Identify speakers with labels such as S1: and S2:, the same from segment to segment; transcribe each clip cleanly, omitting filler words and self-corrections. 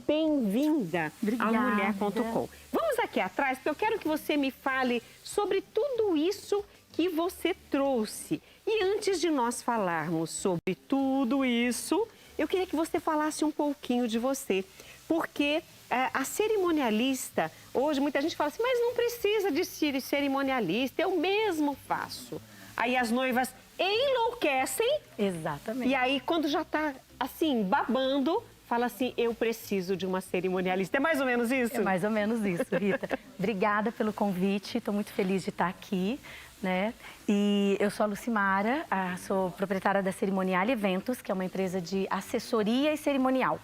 S1: bem-vinda ao
S2: Obrigada.
S1: Mulher.com. Vamos aqui atrás, porque eu quero que você me fale sobre tudo isso que você trouxe. E antes de nós falarmos sobre tudo isso, eu queria que você falasse um pouquinho de você. Porque a cerimonialista, hoje muita gente fala assim, mas não precisa de cerimonialista, eu mesmo faço. Aí as noivas enlouquecem.
S2: Exatamente.
S1: E aí, quando já tá, assim, babando, fala assim, eu preciso de uma cerimonialista. É mais ou menos isso?
S2: É mais ou menos isso, Rita. Obrigada pelo convite, estou muito feliz de estar aqui, né? E eu sou a Lucimara, sou proprietária da Cerimonial Eventos, que é uma empresa de assessoria e cerimonial.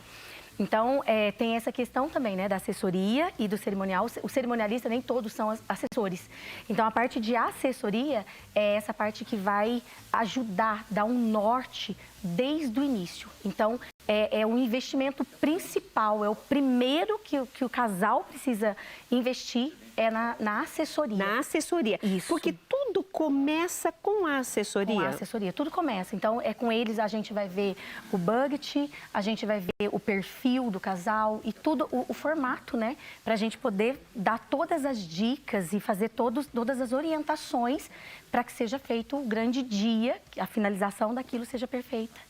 S2: Então, tem essa questão também, né, da assessoria e do cerimonial. O cerimonialista, nem todos são assessores. Então, a parte de assessoria é essa parte que vai ajudar, dar um norte desde o início. Então, é um investimento principal, é o primeiro que o casal precisa investir, é na assessoria.
S1: Na assessoria.
S2: Isso.
S1: Porque tudo começa com a assessoria.
S2: Com a assessoria, tudo começa. Então, com eles a gente vai ver o budget, a gente vai ver o perfil do casal e tudo, o formato, né? Pra gente poder dar todas as dicas e fazer todas as orientações para que seja feito o grande dia, que a finalização daquilo seja perfeita.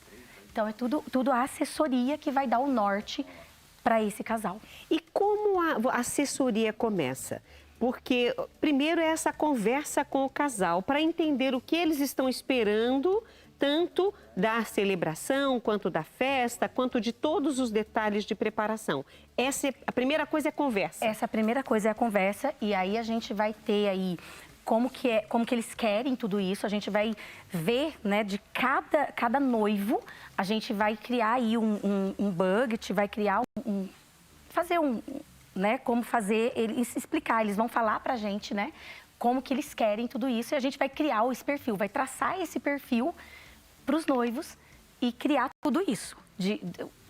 S2: Então, é tudo a assessoria que vai dar o norte para esse casal.
S1: E como a assessoria começa? Porque primeiro é essa conversa com o casal para entender o que eles estão esperando, tanto da celebração, quanto da festa, quanto de todos os detalhes de preparação. A primeira coisa é a conversa.
S2: Essa primeira coisa é a conversa e aí a gente vai ter aí como que eles querem tudo isso, a gente vai ver, né, de cada noivo, a gente vai criar aí um budget, vai criar né, como fazer, eles explicar, eles vão falar pra gente, né, como que eles querem tudo isso e a gente vai criar esse perfil, vai traçar esse perfil pros noivos e criar tudo isso, de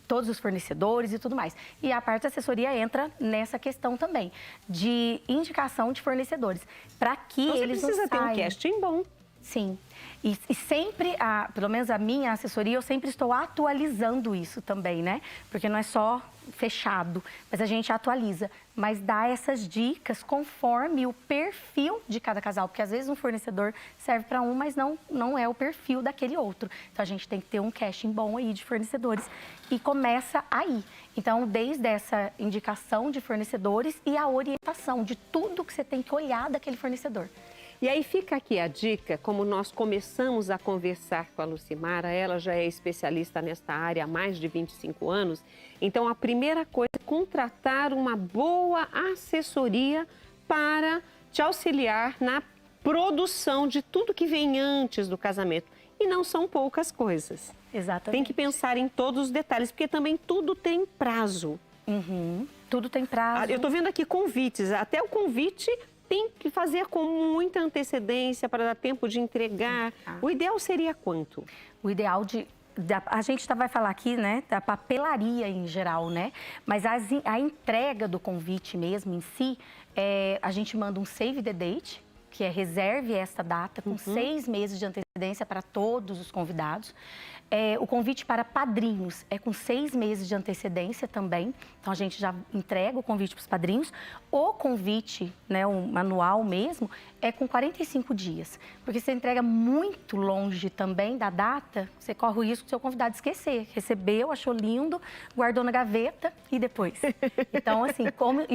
S2: todos os fornecedores e tudo mais. E a parte da assessoria entra nessa questão também, de indicação de fornecedores, para que
S1: então,
S2: eles não
S1: precisa ter
S2: saiam.
S1: um casting bom.
S2: Sim. E sempre, pelo menos a minha assessoria, eu sempre estou atualizando isso também, né? Porque não é só fechado, mas a gente atualiza. Mas dá essas dicas conforme o perfil de cada casal. Porque às vezes um fornecedor serve para um, mas não é o perfil daquele outro. Então a gente tem que ter um casting bom aí de fornecedores. E começa aí. Então, desde essa indicação de fornecedores e a orientação de tudo que você tem que olhar daquele fornecedor.
S1: E aí fica aqui a dica, como nós começamos a conversar com a Lucimara, ela já é especialista nesta área há mais de 25 anos, então a primeira coisa é contratar uma boa assessoria para te auxiliar na produção de tudo que vem antes do casamento. E não são poucas coisas.
S2: Exatamente.
S1: Tem que pensar em todos os detalhes, porque também tudo tem prazo.
S2: Uhum. Tudo tem prazo.
S1: Eu estou vendo aqui convites, até o convite tem que fazer com muita antecedência para dar tempo de entregar. O ideal seria quanto?
S2: O ideal a gente vai falar aqui, né, da papelaria em geral, né? Mas a entrega do convite mesmo em si, a gente manda um save the date, que é reserve esta data com 6 meses de antecedência para todos os convidados. O convite para padrinhos é com 6 meses de antecedência também. Então, a gente já entrega o convite para os padrinhos. O convite, né, o manual mesmo, é com 45 dias. Porque você entrega muito longe também da data, você corre o risco do seu convidado esquecer. Recebeu, achou lindo, guardou na gaveta e depois. Então, assim,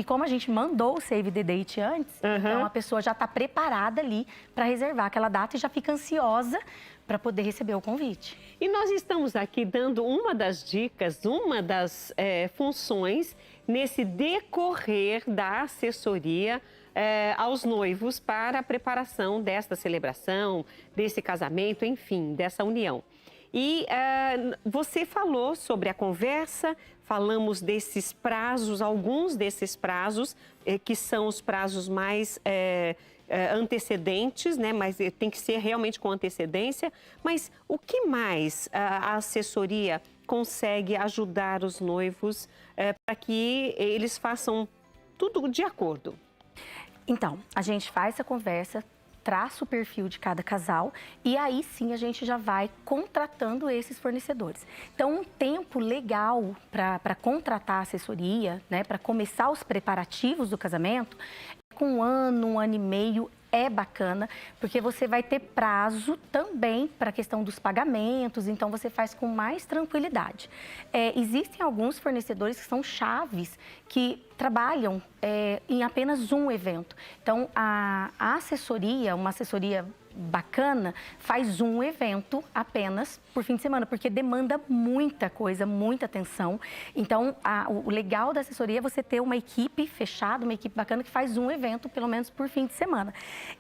S2: como a gente mandou o save the date antes, então a pessoa já está preparada ali para reservar aquela data e já fica ansiosa para poder receber o convite.
S1: E nós estamos aqui dando uma das dicas, uma das funções nesse decorrer da assessoria aos noivos para a preparação desta celebração, desse casamento, enfim, dessa união. E você falou sobre a conversa, falamos desses prazos, alguns desses prazos, que são os prazos mais antecedentes, né? Mas tem que ser realmente com antecedência. Mas o que mais a assessoria consegue ajudar os noivos para que eles façam tudo de acordo?
S2: Então, a gente faz essa conversa, traça o perfil de cada casal e aí sim a gente já vai contratando esses fornecedores. Então, um tempo legal para contratar a assessoria, né, para começar os preparativos do casamento, com 1 ano e meio é bacana, porque você vai ter prazo também para a questão dos pagamentos, então você faz com mais tranquilidade. Existem alguns fornecedores que são chaves, que trabalham em apenas um evento. Então, a assessoria, uma assessoria bacana, faz um evento apenas por fim de semana, porque demanda muita coisa, muita atenção. Então, o legal da assessoria é você ter uma equipe fechada, uma equipe bacana que faz um evento, pelo menos por fim de semana.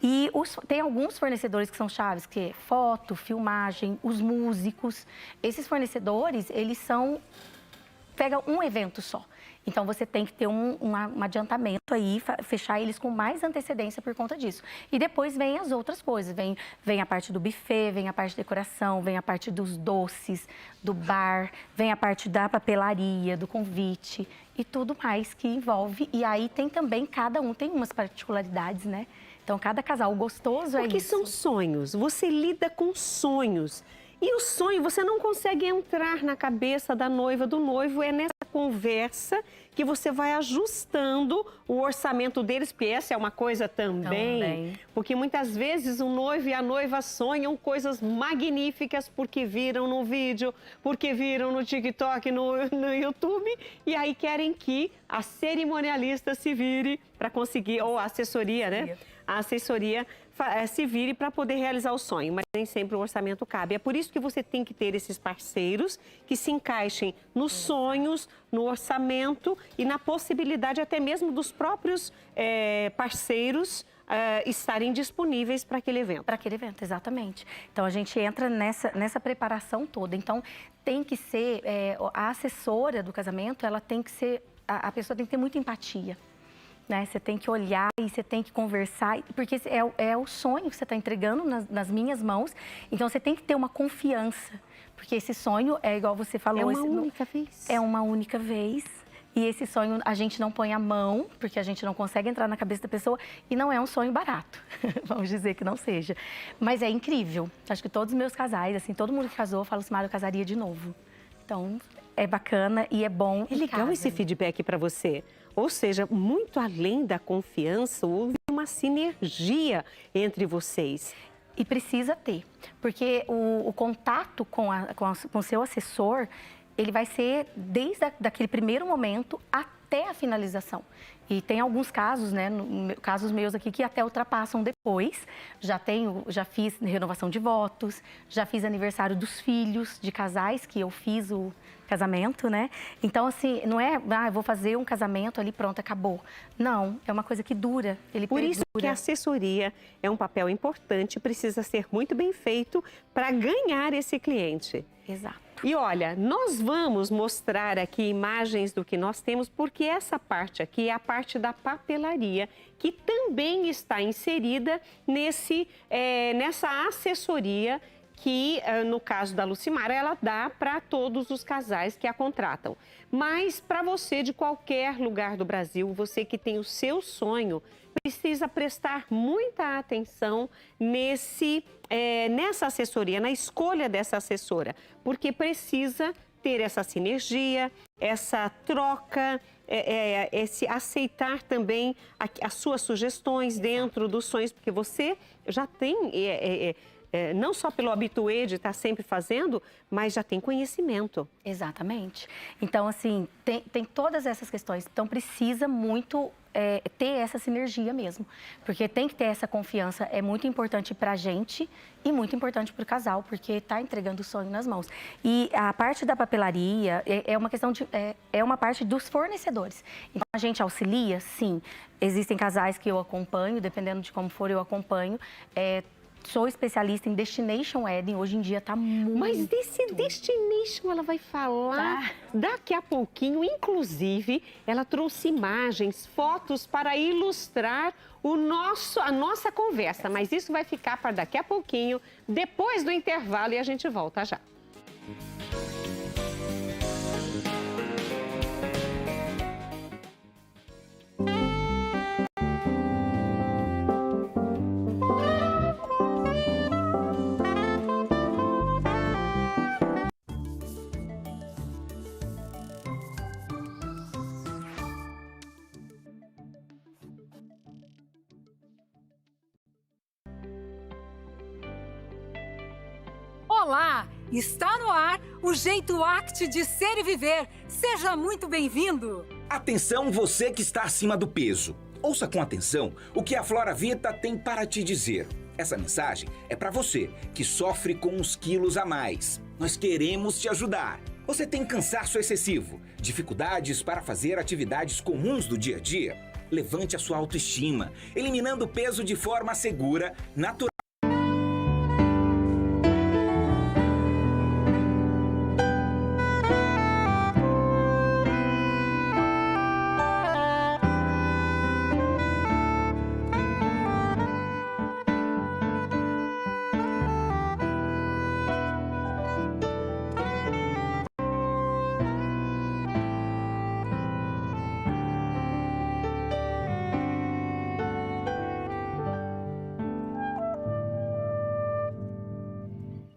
S2: E tem alguns fornecedores que são chaves, que é foto, filmagem, os músicos. Esses fornecedores, eles pegam um evento só. Então, você tem que ter um adiantamento aí, fechar eles com mais antecedência por conta disso. E depois vem as outras coisas, vem a parte do buffet, vem a parte de decoração, vem a parte dos doces, do bar, vem a parte da papelaria, do convite e tudo mais que envolve. E aí tem também, cada um tem umas particularidades, né? Então, cada casal, o gostoso é isso.
S1: Porque são sonhos, você lida com sonhos. E o sonho, você não consegue entrar na cabeça da noiva, do noivo, é nessa conversa que você vai ajustando o orçamento deles, porque essa é uma coisa também. Porque muitas vezes o noivo e a noiva sonham coisas magníficas porque viram no vídeo, porque viram no TikTok, no YouTube, e aí querem que a cerimonialista se vire para conseguir, ou a assessoria, né? A assessoria se vire para poder realizar o sonho, mas nem sempre o orçamento cabe. É por isso que você tem que ter esses parceiros que se encaixem nos sonhos, no orçamento e na possibilidade até mesmo dos próprios parceiros estarem disponíveis para aquele evento.
S2: Para aquele evento, exatamente. Então, a gente entra nessa preparação toda. Então, tem que ser, a assessora do casamento, ela tem que ser, a pessoa tem que ter muita empatia. Né? Você tem que olhar e você tem que conversar, porque é o sonho que você está entregando nas minhas mãos. Então, você tem que ter uma confiança, porque esse sonho é igual você falou.
S1: É uma única vez.
S2: É uma única vez. E esse sonho a gente não põe a mão, porque a gente não consegue entrar na cabeça da pessoa. E não é um sonho barato, vamos dizer que não seja. Mas é incrível. Acho que todos os meus casais, assim, todo mundo que casou, fala assim, Mara, eu casaria de novo. Então, é bacana e é bom.
S1: É legal esse feedback para você. Ou seja, muito além da confiança, houve uma sinergia entre vocês.
S2: E precisa ter, porque o contato com o seu assessor, ele vai ser desde daquele primeiro momento até a finalização. E tem alguns casos, né, casos meus aqui, que até ultrapassam depois. Já fiz renovação de votos, já fiz aniversário dos filhos de casais que eu fiz o casamento, né? Então, assim, não é, eu vou fazer um casamento ali, pronto, acabou. Não, é uma coisa que dura, ele
S1: Por
S2: perdura.
S1: isso que a assessoria é um papel importante, precisa ser muito bem feito para ganhar esse cliente.
S2: Exato.
S1: E olha, nós vamos mostrar aqui imagens do que nós temos, porque essa parte aqui é a parte da papelaria, que também está inserida nessa assessoria que, no caso da Lucimara, ela dá para todos os casais que a contratam. Mas para você de qualquer lugar do Brasil, você que tem o seu sonho, precisa prestar muita atenção nessa assessoria, na escolha dessa assessora, porque precisa ter essa sinergia, essa troca, esse aceitar também as suas sugestões dentro dos sonhos, porque você já tem... não só pelo habitué de estar sempre fazendo, mas já tem conhecimento.
S2: Exatamente. Então, assim, tem todas essas questões. Então, precisa muito ter essa sinergia mesmo. Porque tem que ter essa confiança. É muito importante para a gente e muito importante para o casal, porque está entregando o sonho nas mãos. E a parte da papelaria é uma questão é uma parte dos fornecedores. Então, a gente auxilia, sim. Existem casais que eu acompanho, dependendo de como for, eu acompanho. Sou especialista em Destination Wedding, hoje em dia está muito...
S1: Mas desse Destination ela vai falar daqui a pouquinho. Inclusive, ela trouxe imagens, fotos para ilustrar a nossa conversa. Mas isso vai ficar para daqui a pouquinho, depois do intervalo, e a gente volta já.
S3: Olá! Está no ar o Jeito Act de Ser e Viver. Seja muito bem-vindo!
S4: Atenção, você que está acima do peso. Ouça com atenção o que a Flora Vita tem para te dizer. Essa mensagem é para você que sofre com uns quilos a mais. Nós queremos te ajudar. Você tem cansaço excessivo, dificuldades para fazer atividades comuns do dia a dia? Levante a sua autoestima, eliminando o peso de forma segura, natural.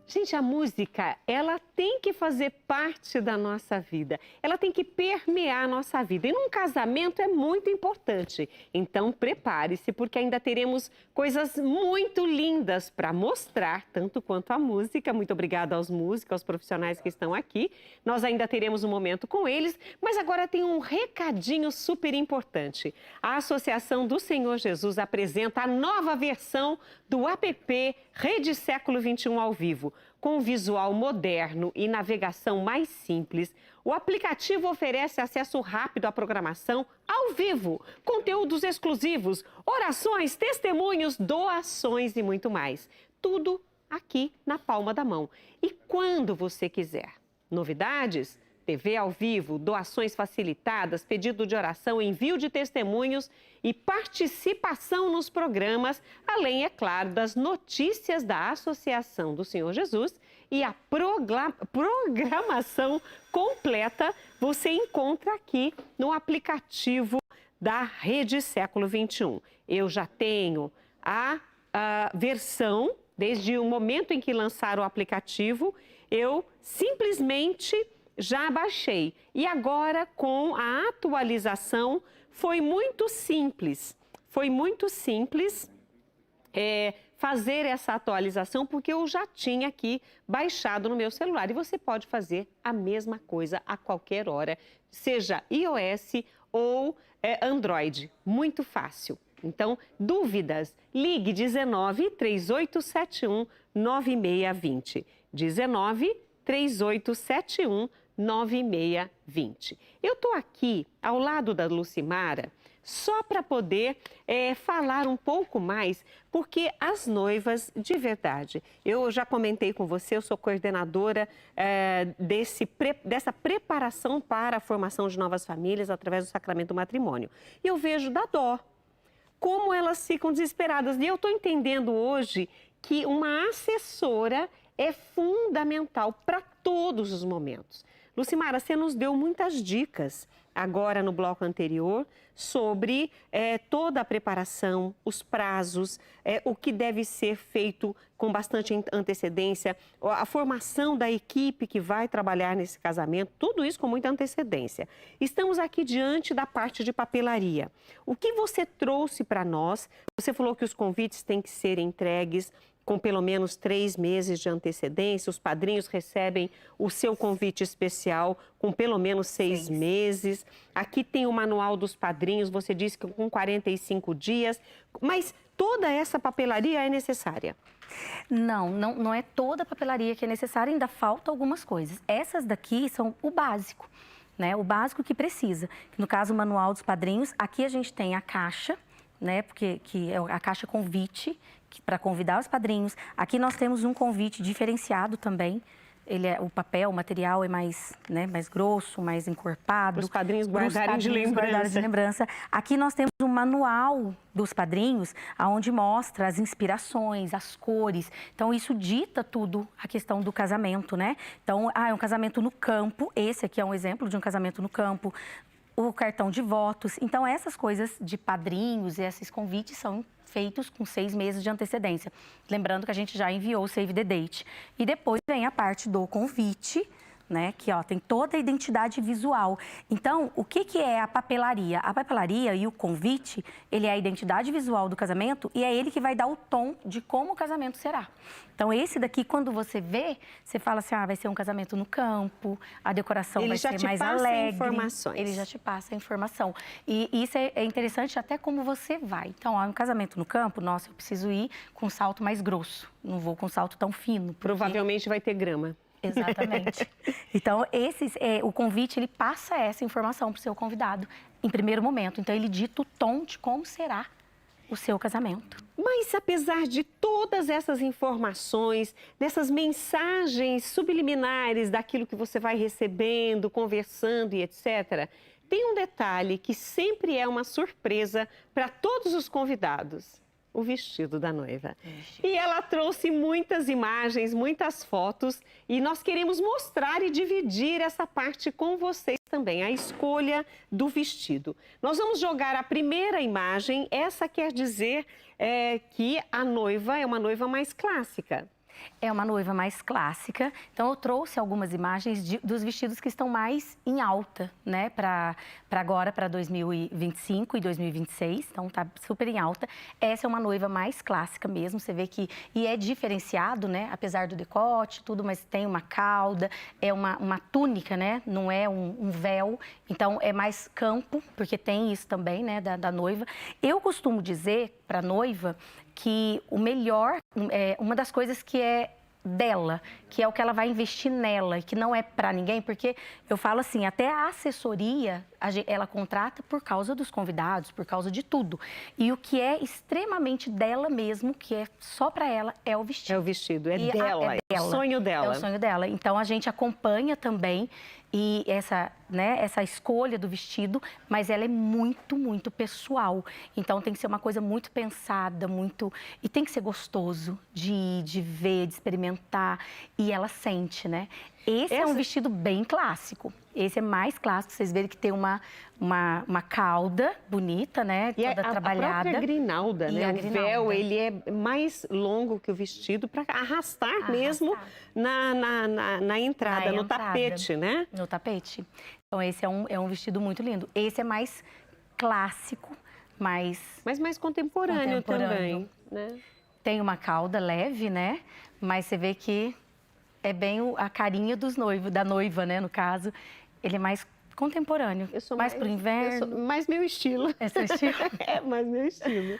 S1: Gente, a música, ela tem que fazer parte da nossa vida. Ela tem que permear a nossa vida. E num casamento é muito importante. Então, prepare-se, porque ainda teremos coisas muito lindas para mostrar, tanto quanto a música. Muito obrigada aos músicos, aos profissionais que estão aqui. Nós ainda teremos um momento com eles, mas agora tem um recadinho super importante. A Associação do Senhor Jesus apresenta a nova versão do app Rede Século XXI ao vivo. Com visual moderno e navegação mais simples, o aplicativo oferece acesso rápido à programação ao vivo, conteúdos exclusivos, orações, testemunhos, doações e muito mais. Tudo aqui na palma da mão. E quando você quiser. Novidades? TV ao vivo, doações facilitadas, pedido de oração, envio de testemunhos e participação nos programas, além, é claro, das notícias da Associação do Senhor Jesus e a programação completa você encontra aqui no aplicativo da Rede Século XXI. Eu já tenho a versão, desde o momento em que lançaram o aplicativo, eu simplesmente já baixei. E agora, com a atualização, foi muito simples. Foi muito simples fazer essa atualização, porque eu já tinha aqui baixado no meu celular. E você pode fazer a mesma coisa a qualquer hora, seja iOS ou Android. Muito fácil. Então, dúvidas? Ligue 19 3871 9620. 19 3871 9620. Eu estou aqui ao lado da Lucimara só para poder falar um pouco mais, porque as noivas, de verdade, eu já comentei com você, eu sou coordenadora dessa preparação para a formação de novas famílias através do sacramento do matrimônio. E eu vejo da dó, como elas ficam desesperadas. E eu estou entendendo hoje que uma assessora é fundamental para todos os momentos. Lucimara, você nos deu muitas dicas agora no bloco anterior sobre toda a preparação, os prazos, o que deve ser feito com bastante antecedência, a formação da equipe que vai trabalhar nesse casamento, tudo isso com muita antecedência. Estamos aqui diante da parte de papelaria. O que você trouxe para nós? Você falou que os convites têm que ser entregues com pelo menos 3 meses de antecedência. Os padrinhos recebem o seu convite especial com pelo menos 6 meses. Aqui tem o manual dos padrinhos, você disse que com 45 dias. Mas toda essa papelaria é necessária?
S2: Não é toda a papelaria que é necessária, ainda falta algumas coisas. Essas daqui são o básico, né? O básico que precisa. No caso, o manual dos padrinhos, aqui a gente tem a caixa, né? Porque é a caixa convite, para convidar os padrinhos. Aqui nós temos um convite diferenciado também. O papel, o material é mais, mais grosso, mais encorpado.
S1: Para os padrinhos guardarem de lembrança.
S2: Aqui nós temos um manual dos padrinhos, onde mostra as inspirações, as cores. Então, isso dita tudo a questão do casamento, né? Então, é um casamento no campo. Esse aqui é um exemplo de um casamento no campo. O cartão de votos. Então, essas coisas de padrinhos e esses convites são feitos com 6 meses de antecedência. Lembrando que a gente já enviou o Save the Date. E depois vem a parte do convite, né? Que, ó, tem toda a identidade visual. Então, o que que é a papelaria? A papelaria e o convite, ele é a identidade visual do casamento e é ele que vai dar o tom de como o casamento será. Então, esse daqui, quando você vê, você fala assim, vai ser um casamento no campo, a decoração vai ser mais alegre.
S1: Informações.
S2: Ele já te passa a informação. E isso é interessante até como você vai. Então, um casamento no campo, nossa, eu preciso ir com um salto mais grosso. Não vou com um salto tão fino.
S1: Provavelmente vai ter grama.
S2: Exatamente. Então, o convite, ele passa essa informação para o seu convidado em primeiro momento. Então, ele dita o tom de como será o seu casamento.
S1: Mas, apesar de todas essas informações, dessas mensagens subliminares daquilo que você vai recebendo, conversando e etc., tem um detalhe que sempre é uma surpresa para todos os convidados. O vestido da noiva. E ela trouxe muitas imagens, muitas fotos e nós queremos mostrar e dividir essa parte com vocês também, a escolha do vestido. Nós vamos jogar a primeira imagem, essa quer dizer que a noiva é uma noiva mais clássica.
S2: É uma noiva mais clássica, então eu trouxe algumas imagens dos vestidos que estão mais em alta, né, para agora, para 2025 e 2026, então tá super em alta. Essa é uma noiva mais clássica mesmo, você vê que, e é diferenciado, né, apesar do decote, tudo, mas tem uma cauda, é uma túnica, né, não é um véu, então é mais campo, porque tem isso também, né, da noiva. Eu costumo dizer para a noiva que o melhor, uma das coisas que é dela, que é o que ela vai investir nela e que não é para ninguém, porque eu falo assim, até a assessoria ela contrata por causa dos convidados, por causa de tudo. E o que é extremamente dela mesmo, que é só para ela, é o vestido.
S1: É o vestido, é dela, é o sonho dela.
S2: É o sonho dela. Então a gente acompanha também e essa escolha do vestido, mas ela é muito, muito pessoal. Então tem que ser uma coisa muito pensada, e tem que ser gostoso de ver, de experimentar. E ela sente, né? Esse é um vestido bem clássico. Esse é mais clássico, vocês verem que tem uma cauda bonita, né? Toda trabalhada.
S1: A própria grinalda, né? O véu, ele é mais longo que o vestido para arrastar mesmo na entrada, no tapete, né?
S2: No tapete. Então, esse é um vestido muito lindo. Esse é mais clássico, mas
S1: mais contemporâneo também, né?
S2: Tem uma cauda leve, né? Mas você vê que é bem a carinha dos noivos, da noiva, né, no caso. Ele é mais contemporâneo, mais pro inverno.
S1: Mais meu estilo.
S2: É seu estilo?
S1: É mais meu estilo.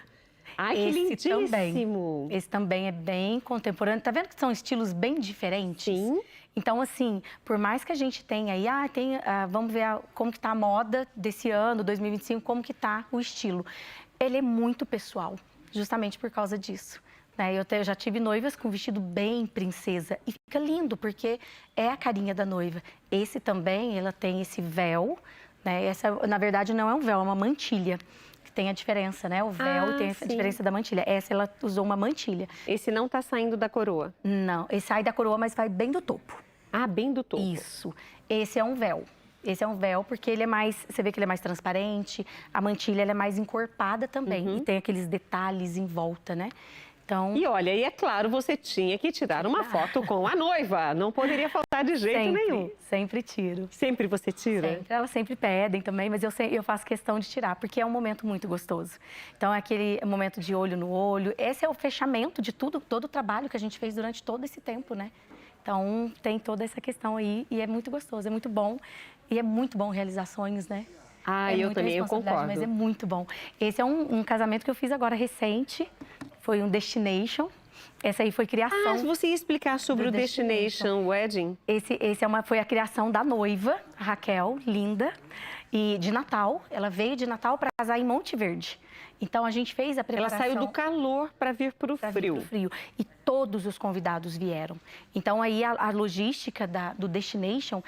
S1: Ai, que lindíssimo!
S2: Esse também é bem contemporâneo. Tá vendo que são estilos bem diferentes?
S1: Sim.
S2: Então, assim, por mais que a gente tenha aí, vamos ver como que tá a moda desse ano, 2025, como que tá o estilo. Ele é muito pessoal, justamente por causa disso. Eu já tive noivas com vestido bem princesa e fica lindo, porque é a carinha da noiva. Esse também, ela tem esse véu, né? Essa, na verdade, não é um véu, é uma mantilha. Que tem a diferença, né? O véu tem a diferença da mantilha. Essa, ela usou uma mantilha.
S1: Esse não tá saindo da coroa?
S2: Não, esse sai da coroa, mas vai bem do topo.
S1: Ah, bem do topo.
S2: Isso. Esse é um véu. Esse é um véu porque ele é mais, você vê que ele é mais transparente, a mantilha ela é mais encorpada também e tem aqueles detalhes em volta, né? Então,
S1: e olha, e é claro, você tinha que tirar uma foto com a noiva. Não poderia faltar de jeito nenhum.
S2: Sempre tiro.
S1: Sempre você tira?
S2: Sempre. Elas sempre pedem também, mas eu faço questão de tirar, porque é um momento muito gostoso. Então, é aquele momento de olho no olho. Esse é o fechamento de todo o trabalho que a gente fez durante todo esse tempo, né? Então, tem toda essa questão aí e é muito gostoso, é muito bom. E é muito bom realizar sonhos, né?
S1: Eu também, eu concordo.
S2: Mas é muito bom. Esse é um casamento que eu fiz agora recente. Foi um Destination. Essa aí foi criação.
S1: Você ia explicar sobre o Destination Wedding?
S2: Foi a criação da noiva, a Raquel, linda, e de Natal. Ela veio de Natal para casar em Monte Verde. Então a gente fez a preparação.
S1: Ela saiu do calor para vir para o frio.
S2: E todos os convidados vieram. Então aí a logística do Destination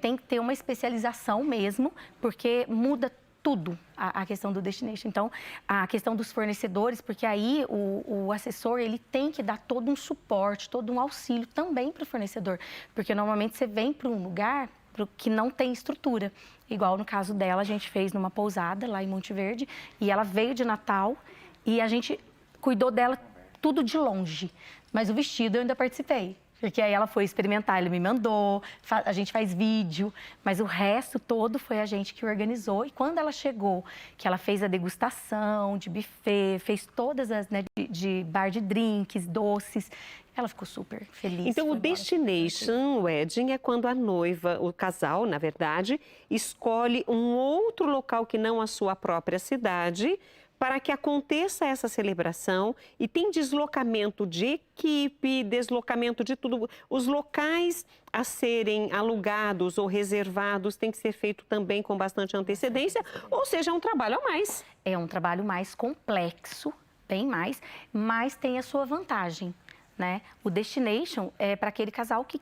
S2: tem que ter uma especialização mesmo, porque muda tudo a questão do Destination. Então, a questão dos fornecedores, porque aí o assessor, ele tem que dar todo um suporte, todo um auxílio também para o fornecedor. Porque normalmente você vem para um lugar que não tem estrutura. Igual no caso dela, a gente fez numa pousada lá em Monte Verde, e ela veio de Natal e a gente cuidou dela tudo de longe. Mas o vestido eu ainda participei. Porque aí ela foi experimentar, ele me mandou, a gente faz vídeo, mas o resto todo foi a gente que organizou. E quando ela chegou, que ela fez a degustação de buffet, fez todas as, né, de bar de drinks, doces, ela ficou super feliz.
S1: Então, o destination wedding é quando a noiva, o casal, na verdade, escolhe um outro local que não a sua própria cidade, para que aconteça essa celebração, e tem deslocamento de equipe, deslocamento de tudo. Os locais a serem alugados ou reservados tem que ser feito também com bastante antecedência, ou seja, é um trabalho a mais.
S2: É um trabalho mais complexo, bem mais, mas tem a sua vantagem, né? O destination é para aquele casal que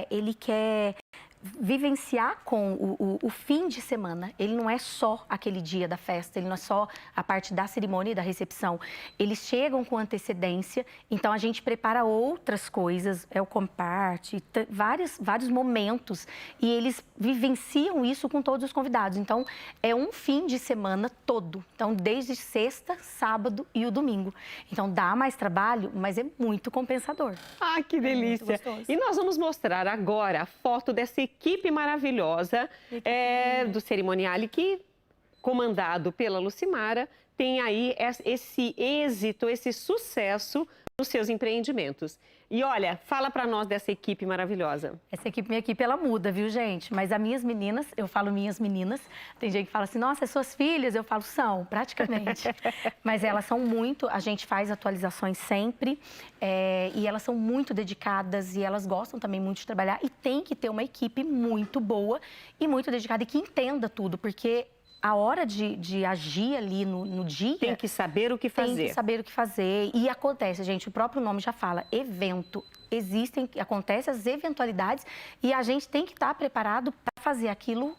S2: ele quer vivenciar com o fim de semana. Ele não é só aquele dia da festa, ele não é só a parte da cerimônia e da recepção. Eles chegam com antecedência, então a gente prepara outras coisas, é o comparte, vários momentos, e eles vivenciam isso com todos os convidados. Então, é um fim de semana todo. Então, desde sexta, sábado e o domingo. Então, dá mais trabalho, mas é muito compensador.
S1: Ah, que delícia! E nós vamos mostrar agora a foto dessa equipe maravilhosa do Cerimoniale, que, comandado pela Lucimara, tem aí esse êxito, esse sucesso nos seus empreendimentos. E olha, fala para nós dessa equipe maravilhosa.
S2: Minha equipe, ela muda, viu, gente? Mas as minhas meninas, eu falo minhas meninas, tem gente que fala assim, nossa, suas filhas? Eu falo, são, praticamente. Mas elas são muito, a gente faz atualizações sempre, e elas são muito dedicadas e elas gostam também muito de trabalhar, e tem que ter uma equipe muito boa e muito dedicada e que entenda tudo, porque a hora de agir ali no dia...
S1: Tem que saber o que fazer.
S2: Tem que saber o que fazer. E acontece, gente, o próprio nome já fala, evento. Acontecem as eventualidades e a gente tem que estar preparado para fazer aquilo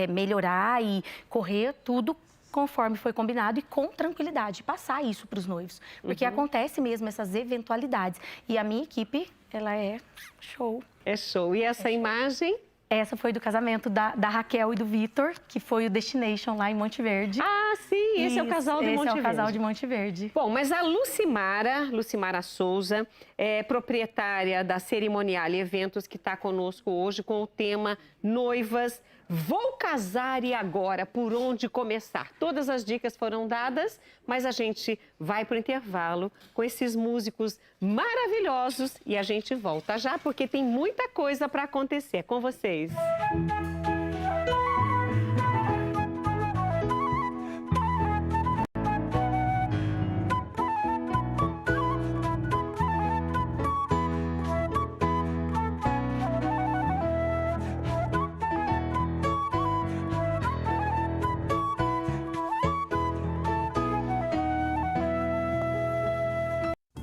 S2: melhorar e correr tudo conforme foi combinado e com tranquilidade, passar isso para os noivos. Porque acontece mesmo essas eventualidades. E a minha equipe, ela é show.
S1: É show. E essa imagem...
S2: Essa foi do casamento da Raquel e do Vitor, que foi o Destination lá em Monte Verde.
S1: Ah, sim, esse é o casal de Monte Verde.
S2: Esse é o casal de Monte Verde.
S1: Bom, mas a Lucimara Souza, é proprietária da Cerimoniale Eventos, que está conosco hoje com o tema Noivas, vou casar e agora, por onde começar? Todas as dicas foram dadas, mas a gente vai para o intervalo com esses músicos maravilhosos e a gente volta já, porque tem muita coisa para acontecer com vocês.